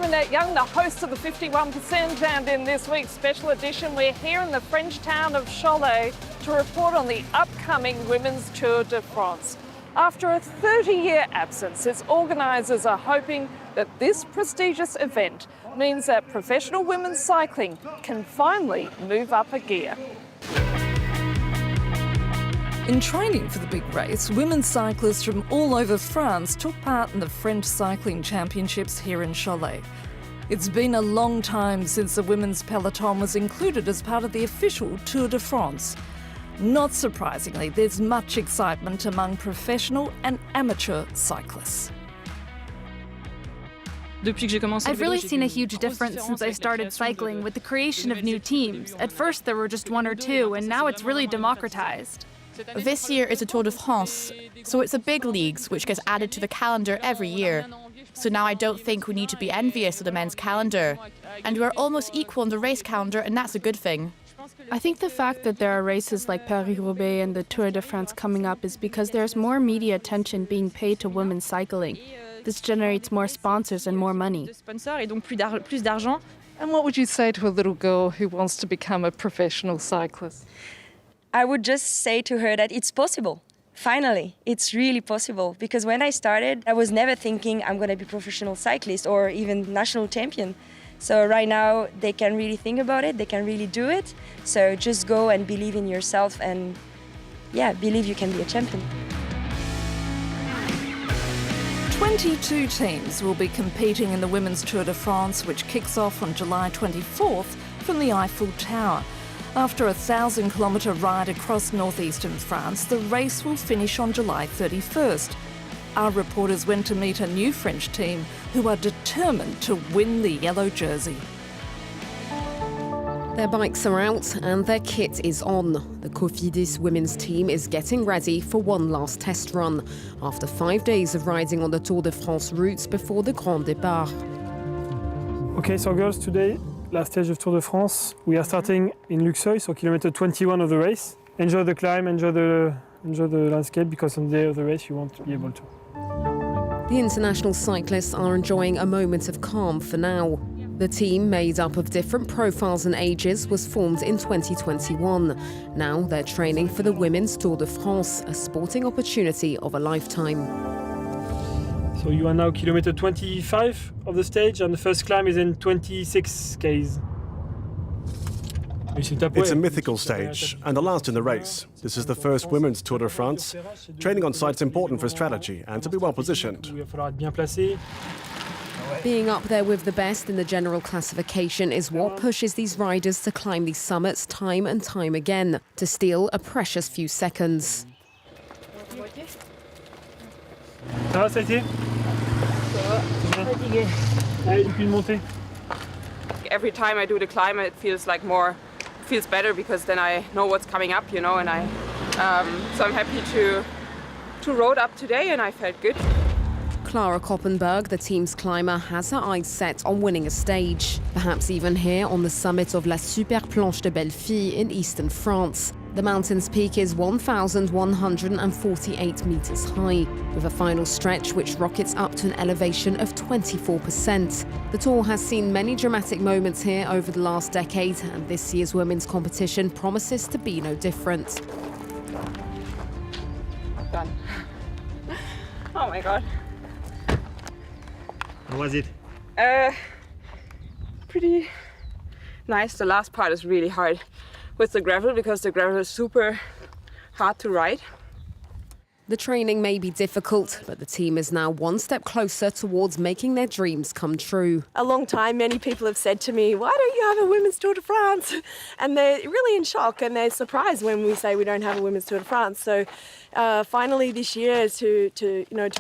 Annette Young, the host of the 51%, and in this week's special edition, we're here in the French town of Cholet to report on the upcoming Women's Tour de France. After a 30-year absence, its organisers are hoping that this prestigious event means that professional women's cycling can finally move up a gear. In training for the big race, women cyclists from all over France took part in the French Cycling Championships here in Cholet. It's been a long time since the women's peloton was included as part of the official Tour de France. Not surprisingly, there's much excitement among professional and amateur cyclists. I've really seen a huge difference since I started cycling with the creation of new teams. At first there were just one or two, and now it's really democratized. This year is a Tour de France, so it's a big leagues which gets added to the calendar every year. So now I don't think we need to be envious of the men's calendar. And we're almost equal in the race calendar, and that's a good thing. I think the fact that there are races like Paris-Roubaix and the Tour de France coming up is because there's more media attention being paid to women's cycling. This generates more sponsors and more money. And what would you say to a little girl who wants to become a professional cyclist? I would just say to her that it's possible. Finally, it's really possible. Because when I started, I was never thinking I'm going to be professional cyclist or even national champion. So right now, they can really think about it, they can really do it. So just go and believe in yourself and, yeah, believe you can be a champion. 22 teams will be competing in the Women's Tour de France, which kicks off on July 24th from the Eiffel Tower. After a 1,000-kilometre ride across northeastern France, the race will finish on July 31st. Our reporters went to meet a new French team who are determined to win the yellow jersey. Their bikes are out and their kit is on. The Cofidis women's team is getting ready for one last test run after 5 days of riding on the Tour de France routes before the Grand Départ. Okay, so girls, today, last stage of Tour de France. We are starting in Luxeuil, so kilometer 21 of the race. Enjoy the climb, enjoy the landscape, because on the day of the race you won't be able to. The international cyclists are enjoying a moment of calm for now. The team, made up of different profiles and ages, was formed in 2021. Now they're training for the Women's Tour de France, a sporting opportunity of a lifetime. So you are now kilometer 25 of the stage, and the first climb is in 26 k's. It's a mythical stage and the last in the race. This is the first Women's Tour de France. Training on site is important for strategy and to be well positioned. Being up there with the best in the general classification is what pushes these riders to climb these summits time and time again, to steal a precious few seconds. Ça va, ça a été? Allez, depuis une montée. Every time I do the climb, it feels better because then I know what's coming up, you know, and so I'm happy to road up today, and I felt good. Clara Koppenberg, the team's climber, has her eyes set on winning a stage, perhaps even here on the summit of La Super Planche de Bellefille in eastern France. The mountain's peak is 1,148 metres high, with a final stretch which rockets up to an elevation of 24%. The Tour has seen many dramatic moments here over the last decade, and this year's women's competition promises to be no different. Done. Oh my God. How was it? Pretty nice. The last part is really hard with the gravel because the gravel is super hard to ride. The training may be difficult, but the team is now one step closer towards making their dreams come true. A long time, many people have said to me, why don't you have a Women's Tour de France? And they're really in shock and they're surprised when we say we don't have a Women's Tour de France. So finally this year to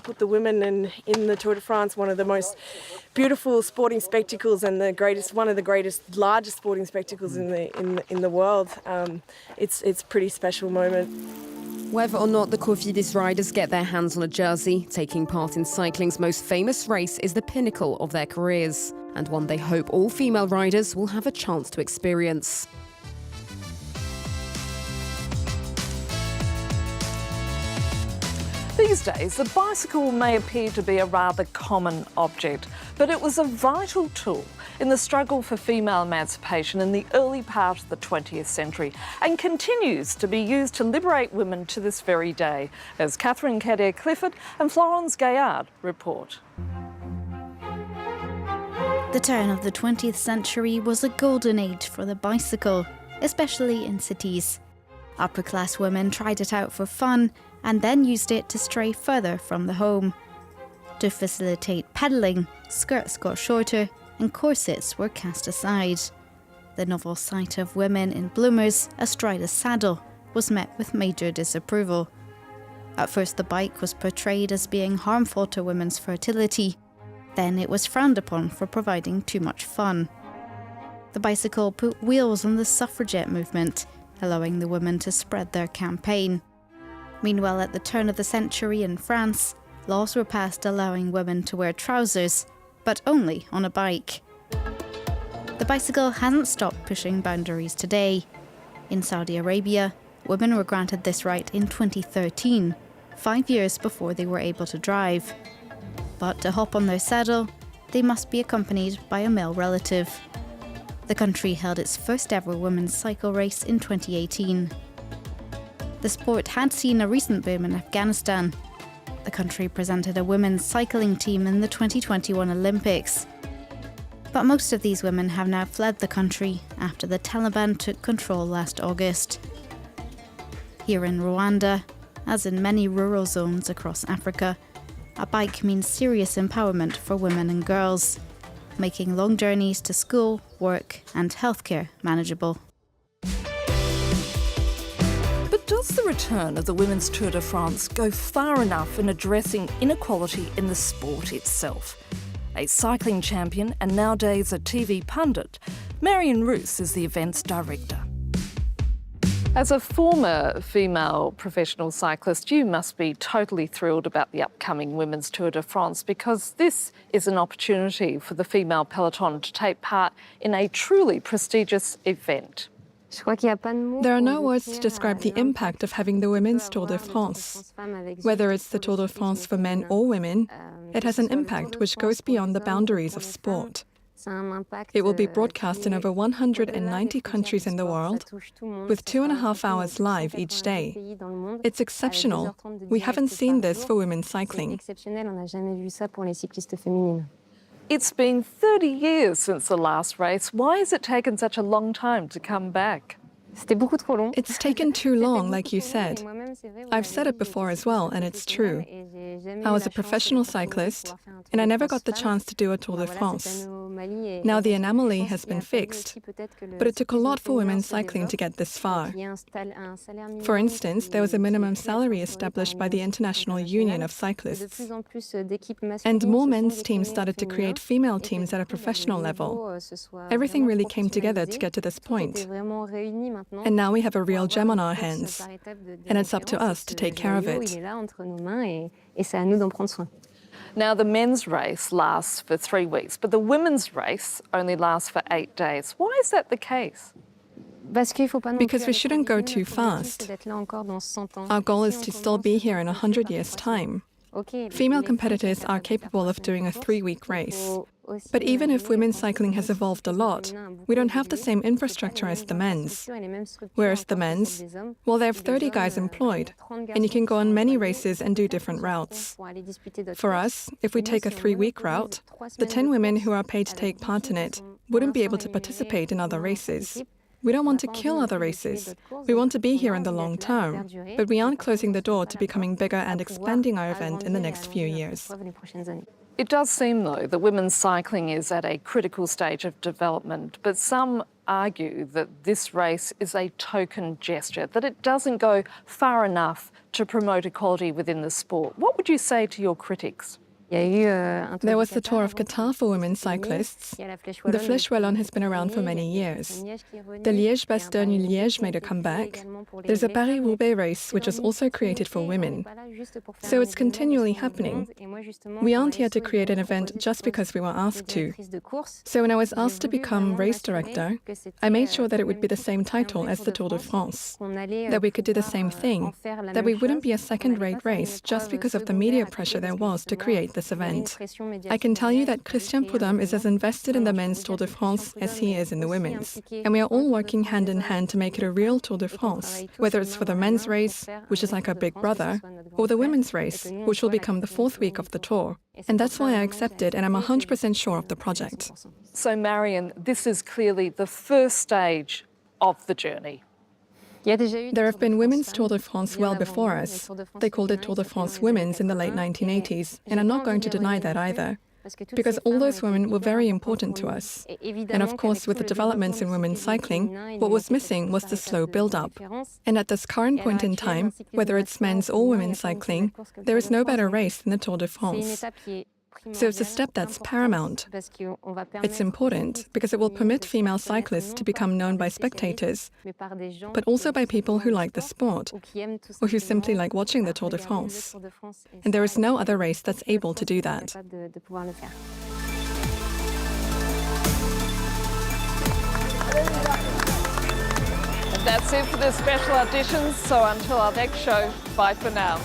put the women in the Tour de France, one of the most beautiful sporting spectacles and one of the greatest, largest sporting spectacles in the world. It's a pretty special moment. Whether or not the Cofidis riders get their hands on a jersey, taking part in cycling's most famous race is the pinnacle of their careers, and one they hope all female riders will have a chance to experience. The These days, the bicycle may appear to be a rather common object, but it was a vital tool in the struggle for female emancipation in the early part of the 20th century and continues to be used to liberate women to this very day, as Catherine Cadet-Clifford and Florence Gaillard report. The turn of the 20th century was a golden age for the bicycle, especially in cities. Upper-class women tried it out for fun and then used it to stray further from the home. To facilitate pedalling, skirts got shorter and corsets were cast aside. The novel sight of women in bloomers astride a saddle was met with major disapproval. At first, the bike was portrayed as being harmful to women's fertility. Then it was frowned upon for providing too much fun. The bicycle put wheels on the suffragette movement, allowing the women to spread their campaign. Meanwhile, at the turn of the century in France, laws were passed allowing women to wear trousers, but only on a bike. The bicycle hasn't stopped pushing boundaries today. In Saudi Arabia, women were granted this right in 2013, 5 years before they were able to drive. But to hop on their saddle, they must be accompanied by a male relative. The country held its first ever women's cycle race in 2018. The sport had seen a recent boom in Afghanistan. The country presented a women's cycling team in the 2021 Olympics. But most of these women have now fled the country after the Taliban took control last August. Here in Rwanda, as in many rural zones across Africa, a bike means serious empowerment for women and girls, making long journeys to school, work and healthcare manageable. But does the return of the Women's Tour de France go far enough in addressing inequality in the sport itself? A cycling champion and nowadays a TV pundit, Marion Rousse is the event's director. As a former female professional cyclist, you must be totally thrilled about the upcoming Women's Tour de France because this is an opportunity for the female peloton to take part in a truly prestigious event. There are no words to describe the impact of having the Women's Tour de France. Whether it's the Tour de France for men or women, it has an impact which goes beyond the boundaries of sport. It will be broadcast in over 190 countries in the world, with 2.5 hours live each day. It's exceptional. We haven't seen this for women's cycling. It's been 30 years since the last race. Why has it taken such a long time to come back? It's taken too long, like you said. I've said it before as well, and it's true. I was a professional cyclist, and I never got the chance to do a Tour de France. Now the anomaly has been fixed, but it took a lot for women cycling to get this far. For instance, there was a minimum salary established by the International Union of Cyclists, and more men's teams started to create female teams at a professional level. Everything really came together to get to this point. And now we have a real gem on our hands, and it's up to us to take care of it. Now, the men's race lasts for 3 weeks, but the women's race only lasts for 8 days. Why is that the case? Because we shouldn't go too fast. Our goal is to still be here in 100 years' time. Female competitors are capable of doing a 3-week race. But even if women's cycling has evolved a lot, we don't have the same infrastructure as the men's. Whereas the men's, well, they have 30 guys employed, and you can go on many races and do different routes. For us, if we take a 3-week route, the 10 women who are paid to take part in it wouldn't be able to participate in other races. We don't want to kill other races. We want to be here in the long term, but we aren't closing the door to becoming bigger and expanding our event in the next few years. It does seem, though, that women's cycling is at a critical stage of development, but some argue that this race is a token gesture, that it doesn't go far enough to promote equality within the sport. What would you say to your critics? There was the Tour of Qatar for women cyclists. The Flèche Wallonne has been around for many years. The Liège-Bastogne-Liège made a comeback. There's a Paris-Roubaix race, which was also created for women. So it's continually happening. We aren't here to create an event just because we were asked to. So when I was asked to become race director, I made sure that it would be the same title as the Tour de France, that we could do the same thing, that we wouldn't be a second-rate race just because of the media pressure there was to create this event. I can tell you that Christian Prudhomme is as invested in the men's Tour de France as he is in the women's. And we are all working hand in hand to make it a real Tour de France, whether it's for the men's race, which is like our big brother, or the women's race, which will become the fourth week of the Tour. And that's why I accepted, and I'm 100% sure of the project. So Marion, this is clearly the first stage of the journey. There have been women's Tour de France well before us. They called it Tour de France Women's in the late 1980s, and I'm not going to deny that either, because all those women were very important to us. And of course, with the developments in women's cycling, what was missing was the slow build-up. And at this current point in time, whether it's men's or women's cycling, there is no better race than the Tour de France. So it's a step that's paramount. It's important because it will permit female cyclists to become known by spectators, but also by people who like the sport, or who simply like watching the Tour de France. And there is no other race that's able to do that. And that's it for this special edition. So until our next show, bye for now.